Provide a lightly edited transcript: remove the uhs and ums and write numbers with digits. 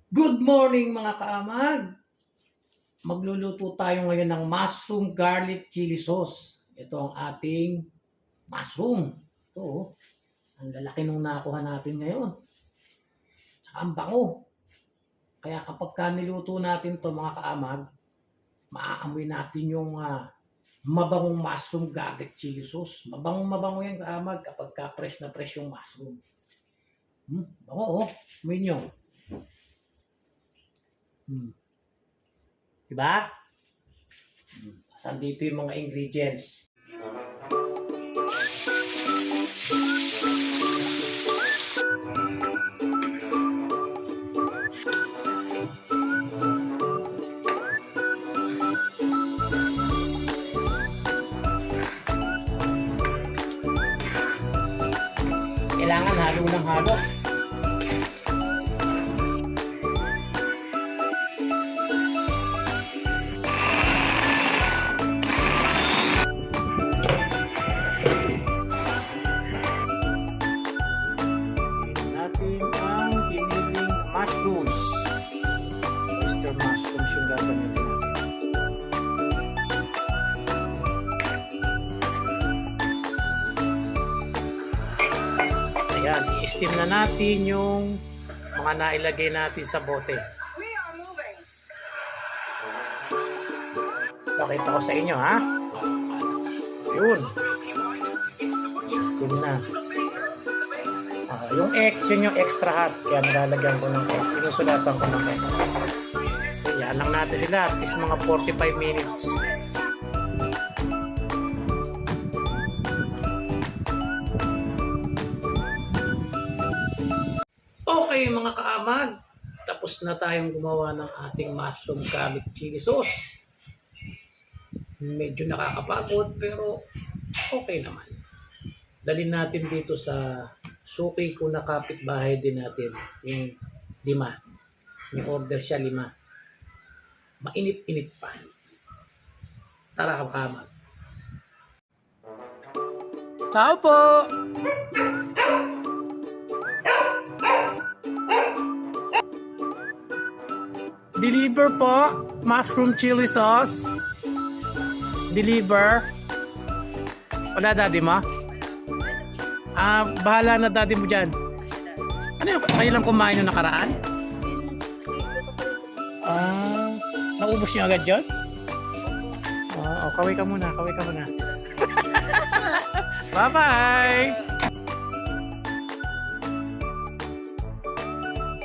Good morning mga kaamag! Magluluto tayo ngayon ng mushroom garlic chili sauce. Ito ang ating mushroom. Ito, ang lalaki nung nakuha natin ngayon. Tsaka ang bango. Kaya kapag niluto natin to mga kaamag, maaamoy natin yung mabangong mushroom garlic chili sauce. Mabango yan kaamag kapag fresh na fresh yung mushroom. Bango oh. Amoy nyo. Diba? Saan dito yung mga ingredients? Kailangan halo ng halo. Mushrooms. Oyster mushrooms yung gagamitin natin. Ayan, i-steam na natin yung mga nailagay natin sa bote. Pakita ko sa inyo ha. Yun. Steam na. Yung X, yun yung extra hot. Kaya nilalagyan ko ng X. Sinusulatan ko ng X. Yan lang natin sila. At least mga 45 minutes. Okay mga kaamag. Tapos na tayong gumawa ng ating mushroom garlic chili sauce. Medyo nakakapagod pero okay naman. Dalhin natin dito sa suki ko na kapitbahay din natin, yung 5. May order siya 5. Mainit-init pa. Tara kamag. Ciao po! Deliver po, mushroom chili sauce. Deliver. Wala daddy mo? Bahala na daddy mo dyan. Ano yung kayo lang kumain yung nakaraan? Naubos niyo agad dyan? Kaway ka muna. Bye-bye!